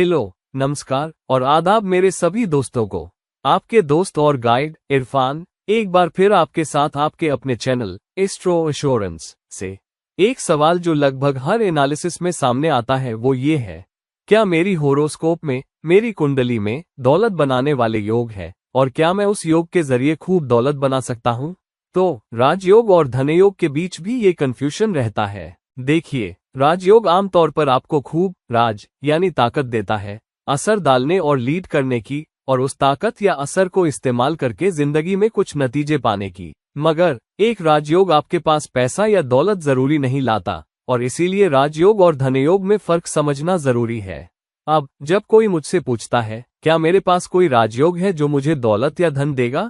Hello, नमस्कार और आदाब मेरे सभी दोस्तों को। आपके दोस्त और गाइड इरफान एक बार फिर आपके साथ आपके अपने चैनल एस्ट्रो एश्योरेंस से। एक सवाल जो लगभग हर एनालिसिस में सामने आता है वो ये है, क्या मेरी होरोस्कोप में, मेरी कुंडली में दौलत बनाने वाले योग है और क्या मैं उस योग के जरिए खूब दौलत बना सकता हूँ? तो राजयोग और धनयोग के बीच भी ये कंफ्यूजन रहता है। देखिए, राजयोग आमतौर पर आपको खूब राज यानी ताकत देता है, असर डालने और लीड करने की, और उस ताकत या असर को इस्तेमाल करके जिंदगी में कुछ नतीजे पाने की। मगर एक राजयोग आपके पास पैसा या दौलत जरूरी नहीं लाता, और इसीलिए राजयोग और धनयोग में फर्क समझना जरूरी है। अब जब कोई मुझसे पूछता है क्या मेरे पास कोई राजयोग है जो मुझे दौलत या धन देगा,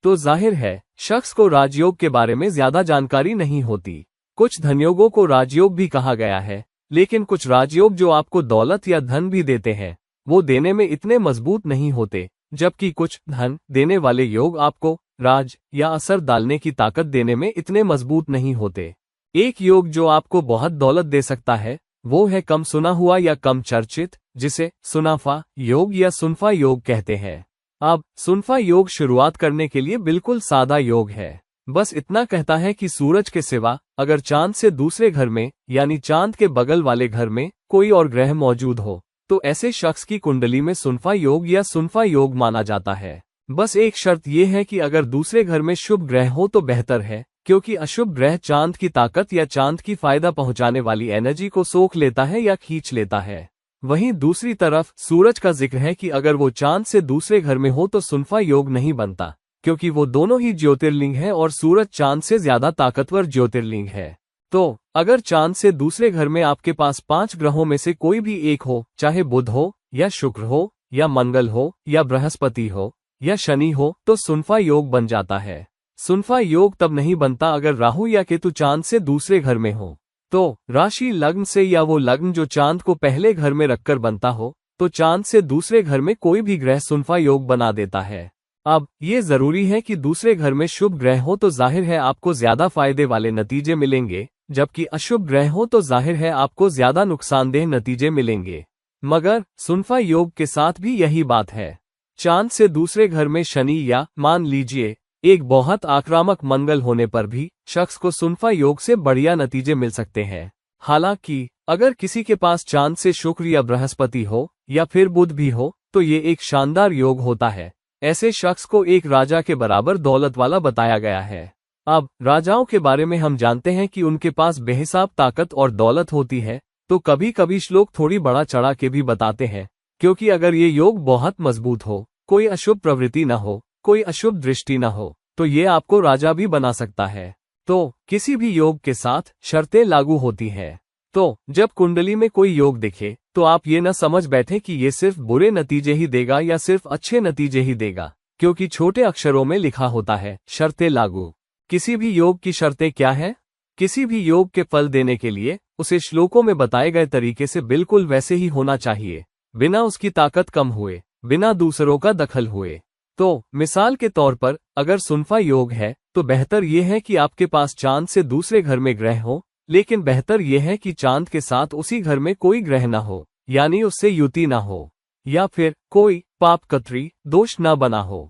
तो जाहिर है शख्स को राजयोग के बारे में ज्यादा जानकारी नहीं होती। कुछ धनयोगों को राजयोग भी कहा गया है, लेकिन कुछ राजयोग जो आपको दौलत या धन भी देते हैं वो देने में इतने मजबूत नहीं होते, जबकि कुछ धन देने वाले योग आपको राज या असर डालने की ताकत देने में इतने मजबूत नहीं होते। एक योग जो आपको बहुत दौलत दे सकता है वो है कम सुना हुआ या कम चर्चित, जिसे सुनाफा योग या सुनफा योग कहते हैं। अब सुनफा योग शुरुआत करने के लिए बिल्कुल सादा योग है। बस इतना कहता है कि सूरज के सिवा अगर चांद से दूसरे घर में यानी चांद के बगल वाले घर में कोई और ग्रह मौजूद हो तो ऐसे शख्स की कुंडली में सुनफा योग या सुनफा योग माना जाता है। बस एक शर्त यह है कि अगर दूसरे घर में शुभ ग्रह हो तो बेहतर है, क्योंकि अशुभ ग्रह चांद की ताकत या चांद की फायदा पहुंचाने वाली एनर्जी को सोख लेता है या खींच लेता है। वहीं दूसरी तरफ सूरज का जिक्र है कि अगर वो चांद से दूसरे घर में हो तो सुनफा योग नहीं बनता, क्योंकि वो दोनों ही ज्योतिर्लिंग है और सूरज चांद से ज्यादा ताकतवर ज्योतिर्लिंग है। तो अगर चांद से दूसरे घर में आपके पास 5 ग्रहों में से कोई भी एक हो, चाहे बुध हो या शुक्र हो या मंगल हो या बृहस्पति हो या शनि हो, तो सुनफा योग बन जाता है। सुनफा योग तब नहीं बनता अगर राहु या केतु चांद से दूसरे घर में हो। तो राशि लग्न से या वो लग्न जो चांद को पहले घर में रखकर बनता हो, तो चांद से दूसरे घर में कोई भी ग्रह सुनफा योग बना देता है। अब ये जरूरी है कि दूसरे घर में शुभ ग्रह हो तो जाहिर है आपको ज्यादा फायदे वाले नतीजे मिलेंगे, जबकि अशुभ ग्रह हो तो जाहिर है आपको ज्यादा नुकसानदेह नतीजे मिलेंगे। मगर सुनफा योग के साथ भी यही बात है। चांद से दूसरे घर में शनि या मान लीजिए एक बहुत आक्रामक मंगल होने पर भी शख्स को सुनफा योग से बढ़िया नतीजे मिल सकते हैं। हालांकि अगर किसी के पास चांद से शुक्र या बृहस्पति हो या फिर बुध भी हो तो ये एक शानदार योग होता है। ऐसे शख्स को एक राजा के बराबर दौलत वाला बताया गया है। अब राजाओं के बारे में हम जानते हैं कि उनके पास बेहिसाब ताकत और दौलत होती है, तो कभी कभी श्लोक थोड़ी बड़ा चढ़ा के भी बताते हैं, क्योंकि अगर ये योग बहुत मजबूत हो, कोई अशुभ प्रवृत्ति न हो, कोई अशुभ दृष्टि न हो, तो ये आपको राजा भी बना सकता है। तो किसी भी योग के साथ शर्तें लागू होती हैं। तो जब कुंडली में कोई योग दिखे तो आप ये न समझ बैठे कि ये सिर्फ बुरे नतीजे ही देगा या सिर्फ अच्छे नतीजे ही देगा, क्योंकि छोटे अक्षरों में लिखा होता है शर्तें लागू। किसी भी योग की शर्तें क्या है? किसी भी योग के फल देने के लिए उसे श्लोकों में बताए गए तरीके से बिल्कुल वैसे ही होना चाहिए, बिना उसकी ताकत कम हुए, बिना दूसरों का दखल हुए। तो मिसाल के तौर पर अगर सुनफा योग है तो बेहतर यह है कि आपके पास चांद से दूसरे घर में ग्रह हो, लेकिन बेहतर यह है कि चांद के साथ उसी घर में कोई ग्रह न हो, यानी उससे युति न हो, या फिर कोई पापकत्री दोष न बना हो।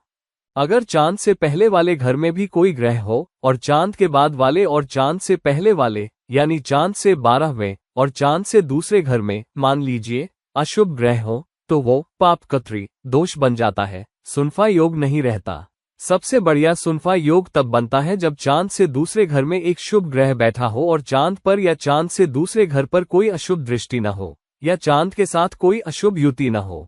अगर चांद से पहले वाले घर में भी कोई ग्रह हो और चांद के बाद वाले और चांद से पहले वाले यानी चांद से 12वें और चांद से दूसरे घर में मान लीजिए अशुभ ग्रह हो, तो वो पापकत्री दोष बन जाता है, सुनफा योग नहीं रहता। सबसे बढ़िया सुनफा योग तब बनता है जब चांद से दूसरे घर में एक शुभ ग्रह बैठा हो और चांद पर या चांद से दूसरे घर पर कोई अशुभ दृष्टि न हो, या चांद के साथ कोई अशुभ युति न हो,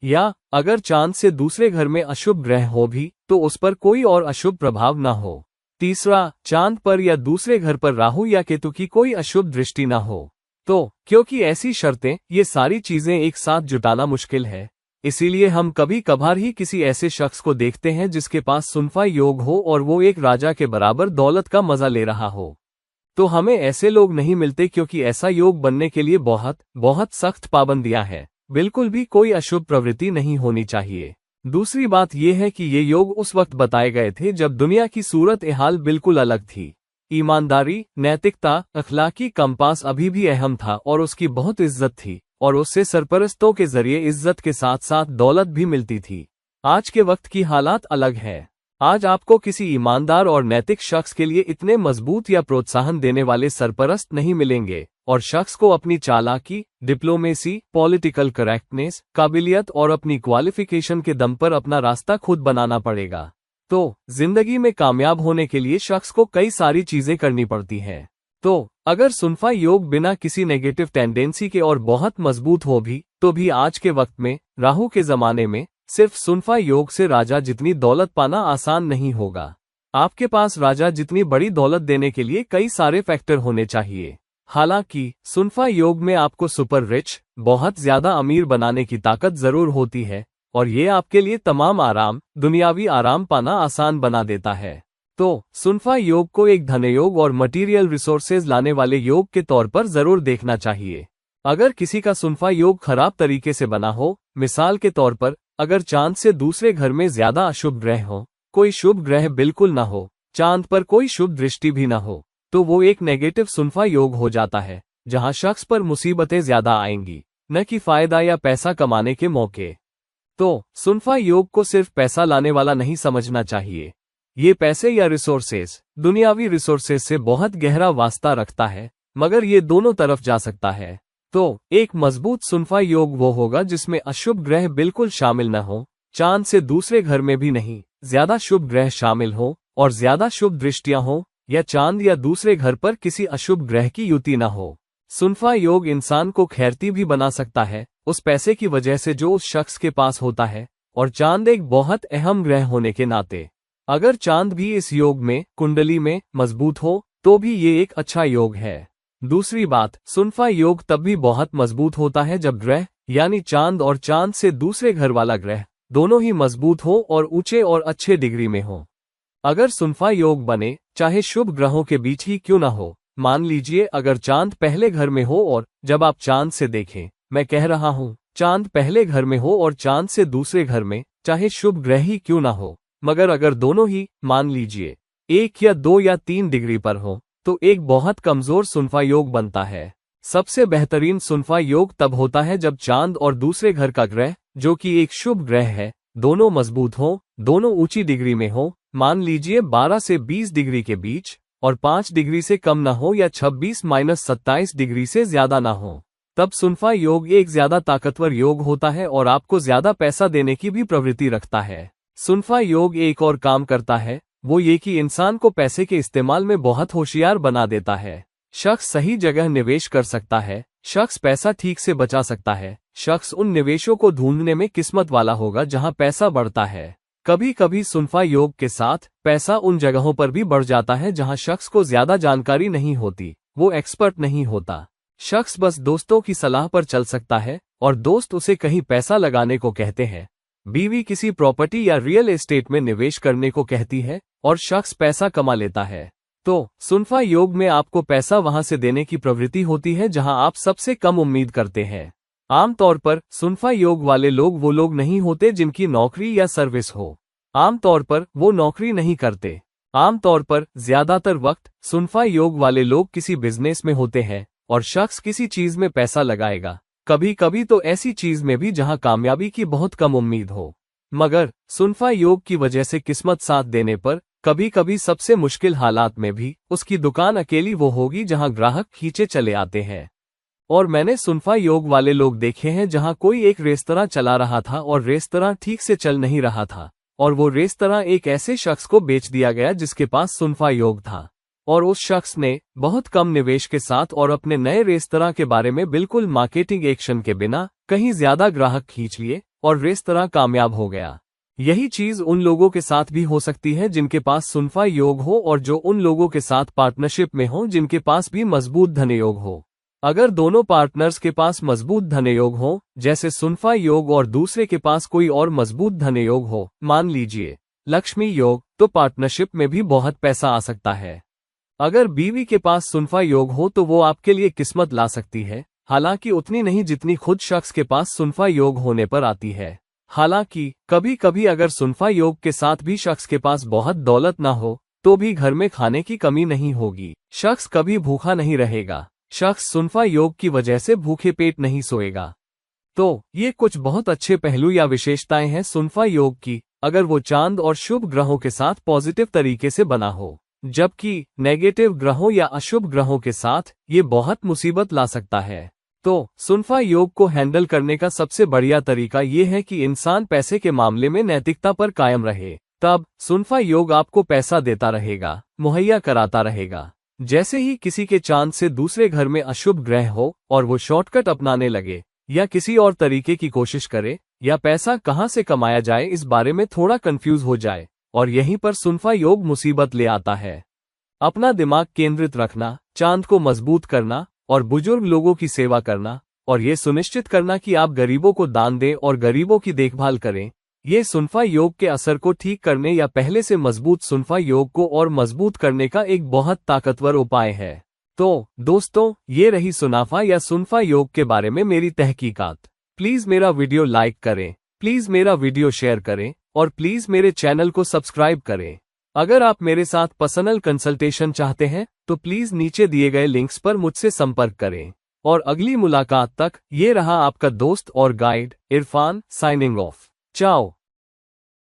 या अगर चांद से दूसरे घर में अशुभ ग्रह हो भी तो उस पर कोई और अशुभ प्रभाव न हो। तीसरा, चांद पर या दूसरे घर पर राहु या केतु की कोई अशुभ दृष्टि न हो। तो क्योंकि ऐसी शर्तें, ये सारी चीजें एक साथ जुटाना मुश्किल है, इसीलिए हम कभी कभार ही किसी ऐसे शख्स को देखते हैं जिसके पास सुनफा योग हो और वो एक राजा के बराबर दौलत का मजा ले रहा हो। तो हमें ऐसे लोग नहीं मिलते, क्योंकि ऐसा योग बनने के लिए बहुत बहुत सख्त पाबंदियां हैं। बिल्कुल भी कोई अशुभ प्रवृत्ति नहीं होनी चाहिए। दूसरी बात यह है कि ये योग उस वक्त बताए गए थे जब दुनिया की सूरत हाल बिल्कुल अलग थी। ईमानदारी, नैतिकता, अखलाकी कंपास अभी भी अहम था और उसकी बहुत इज्जत थी। और उससे सरपरस्तों के जरिए इज्जत के साथ साथ दौलत भी मिलती थी। आज के वक्त की हालात अलग है। आज आपको किसी ईमानदार और नैतिक शख्स के लिए इतने मजबूत या प्रोत्साहन देने वाले सरपरस्त नहीं मिलेंगे, और शख्स को अपनी चालाकी, डिप्लोमेसी, पॉलिटिकल करेक्टनेस, काबिलियत और अपनी क्वालिफिकेशन के दम पर अपना रास्ता खुद बनाना पड़ेगा। तो जिंदगी में कामयाब होने के लिए शख्स को कई सारी चीजें करनी पड़ती हैं। तो अगर सुनफा योग बिना किसी नेगेटिव टेंडेंसी के और बहुत मजबूत हो भी, तो भी आज के वक्त में, राहु के जमाने में, सिर्फ सुनफा योग से राजा जितनी दौलत पाना आसान नहीं होगा। आपके पास राजा जितनी बड़ी दौलत देने के लिए कई सारे फैक्टर होने चाहिए। हालांकि सुनफा योग में आपको सुपर रिच, बहुत ज्यादा अमीर बनाने की ताकत जरूर होती है, और ये आपके लिए तमाम आराम, दुनियावी आराम पाना आसान बना देता है। तो सुनफा योग को एक धनयोग और मटेरियल रिसोर्सेज लाने वाले योग के तौर पर जरूर देखना चाहिए। अगर किसी का सुनफा योग खराब तरीके से बना हो, मिसाल के तौर पर अगर चांद से दूसरे घर में ज्यादा अशुभ ग्रह हो, कोई शुभ ग्रह बिल्कुल ना हो, चांद पर कोई शुभ दृष्टि भी ना हो, तो वो एक नेगेटिव सुनफा योग हो जाता है, जहां शख्स पर मुसीबतें ज्यादा आएंगी, न कि फायदा या पैसा कमाने के मौके। तो सुनफा योग को सिर्फ पैसा लाने वाला नहीं समझना चाहिए। ये पैसे या रिसोर्सेज, दुनियावी रिसोर्सेज से बहुत गहरा वास्ता रखता है, मगर ये दोनों तरफ जा सकता है। तो एक मजबूत सुनफा योग वो होगा जिसमें अशुभ ग्रह बिल्कुल शामिल न हो, चांद से दूसरे घर में भी नहीं, ज्यादा शुभ ग्रह शामिल हो और ज्यादा शुभ दृष्टियां हो, या चांद या दूसरे घर पर किसी अशुभ ग्रह की युति न हो। सुनफा योग इंसान को खैरती भी बना सकता है, उस पैसे की वजह से जो उस शख्स के पास होता है, और चांद एक बहुत अहम ग्रह होने के नाते अगर चांद भी इस योग में, कुंडली में मजबूत हो, तो भी ये एक अच्छा योग है। दूसरी बात, सुनफा योग तब भी बहुत मजबूत होता है जब ग्रह, यानी चांद और चांद से दूसरे घर वाला ग्रह, दोनों ही मजबूत हो और ऊंचे और अच्छे डिग्री में हो। अगर सुनफा योग बने, चाहे शुभ ग्रहों के बीच ही क्यों ना हो, मान लीजिए अगर चांद पहले घर में हो, और जब आप चांद से देखें, मैं कह रहा हूं, चांद पहले घर में हो और चांद से दूसरे घर में, चाहे शुभ ग्रह ही क्यों ना हो, मगर अगर दोनों ही, मान लीजिए 1 या 2 या 3 डिग्री पर हो, तो एक बहुत कमजोर सुनफा योग बनता है। सबसे बेहतरीन सुनफा योग तब होता है जब चांद और दूसरे घर का ग्रह, जो कि एक शुभ ग्रह है, दोनों मजबूत हो, दोनों ऊंची डिग्री में हो, मान लीजिए 12 से 20 डिग्री के बीच, और 5 डिग्री से कम ना हो, या 26-27 डिग्री से ज्यादा ना हो। तब सुनफा योग एक ज्यादा ताकतवर योग होता है और आपको ज्यादा पैसा देने की भी प्रवृत्ति रखता है। सुनफा योग एक और काम करता है, वो ये कि इंसान को पैसे के इस्तेमाल में बहुत होशियार बना देता है। शख्स सही जगह निवेश कर सकता है, शख्स पैसा ठीक से बचा सकता है, शख्स उन निवेशों को ढूंढने में किस्मत वाला होगा जहां पैसा बढ़ता है। कभी कभी सुनफा योग के साथ पैसा उन जगहों पर भी बढ़ जाता है जहां शख्स को ज्यादा जानकारी नहीं होती, वो एक्सपर्ट नहीं होता। शख्स बस दोस्तों की सलाह पर चल सकता है, और दोस्त उसे कहीं पैसा लगाने को कहते हैं। बीवी किसी प्रॉपर्टी या रियल एस्टेट में निवेश करने को कहती है, और शख्स पैसा कमा लेता है। तो सुनफा योग में आपको पैसा वहां से देने की प्रवृत्ति होती है जहां आप सबसे कम उम्मीद करते हैं। आमतौर पर सुनफा योग वाले लोग वो लोग नहीं होते जिनकी नौकरी या सर्विस हो। आमतौर पर वो नौकरी नहीं करते। आमतौर पर ज्यादातर वक्त सुनफा योग वाले लोग किसी बिजनेस में होते हैं, और शख्स किसी चीज में पैसा लगाएगा, कभी कभी तो ऐसी चीज में भी जहां कामयाबी की बहुत कम उम्मीद हो। मगर सुनफा योग की वजह से किस्मत साथ देने पर कभी कभी सबसे मुश्किल हालात में भी उसकी दुकान अकेली वो होगी जहां ग्राहक खींचे चले आते हैं। और मैंने सुनफा योग वाले लोग देखे हैं जहां कोई एक रेस्तरां चला रहा था और रेस्तरां ठीक से चल नहीं रहा था, और वो रेस्तरां एक ऐसे शख्स को बेच दिया गया जिसके पास सुनफा योग था, और उस शख्स ने बहुत कम निवेश के साथ और अपने नए रेस्तरां के बारे में बिल्कुल मार्केटिंग एक्शन के बिना कहीं ज्यादा ग्राहक खींच लिए, और रेस्तरां कामयाब हो गया। यही चीज उन लोगों के साथ भी हो सकती है जिनके पास सुनफा योग हो, और जो उन लोगों के साथ पार्टनरशिप में हो जिनके पास भी मजबूत धनयोग हो। अगर दोनों पार्टनर्स के पास मजबूत धनयोग हो, जैसे सुनफा योग और दूसरे के पास कोई और मजबूत धनयोग हो, मान लीजिए लक्ष्मी योग, तो पार्टनरशिप में भी बहुत पैसा आ सकता है। अगर बीवी के पास सुनफा योग हो तो वो आपके लिए किस्मत ला सकती है, हालांकि उतनी नहीं जितनी खुद शख्स के पास सुनफा योग होने पर आती है। हालांकि कभी कभी अगर सुनफा योग के साथ भी शख्स के पास बहुत दौलत ना हो, तो भी घर में खाने की कमी नहीं होगी, शख्स कभी भूखा नहीं रहेगा। शख्स सुनफा योग की वजह से भूखे पेट नहीं सोएगा। तो ये कुछ बहुत अच्छे पहलू या विशेषताएं हैं सुनफा योग की, अगर वो चांद और शुभ ग्रहों के साथ पॉजिटिव तरीके से बना हो, जबकि नेगेटिव ग्रहों या अशुभ ग्रहों के साथ ये बहुत मुसीबत ला सकता है। तो सुनफा योग को हैंडल करने का सबसे बढ़िया तरीका ये है कि इंसान पैसे के मामले में नैतिकता पर कायम रहे। तब सुनफा योग आपको पैसा देता रहेगा, मुहैया कराता रहेगा। जैसे ही किसी के चांद से दूसरे घर में अशुभ ग्रह हो और वो शॉर्टकट अपनाने लगे या किसी और तरीके की कोशिश करे या पैसा कहां से कमाया जाए इस बारे में थोड़ा कंफ्यूज हो जाए, और यहीं पर सुनफा योग मुसीबत ले आता है। अपना दिमाग केंद्रित रखना, चांद को मजबूत करना और बुजुर्ग लोगों की सेवा करना, और ये सुनिश्चित करना कि आप गरीबों को दान दें और गरीबों की देखभाल करें, ये सुनफा योग के असर को ठीक करने या पहले से मजबूत सुनफा योग को और मजबूत करने का एक बहुत ताकतवर उपाय है। तो दोस्तों, ये रही सुनाफा या सुनफा योग के बारे में मेरी तहकीकात। प्लीज मेरा वीडियो लाइक करें, प्लीज मेरा वीडियो शेयर करें और प्लीज मेरे चैनल को सब्सक्राइब करें। अगर आप मेरे साथ पर्सनल कंसल्टेशन चाहते हैं तो प्लीज नीचे दिए गए लिंक्स पर मुझसे संपर्क करें। और अगली मुलाकात तक ये रहा आपका दोस्त और गाइड इरफान, साइनिंग ऑफ। चाओ।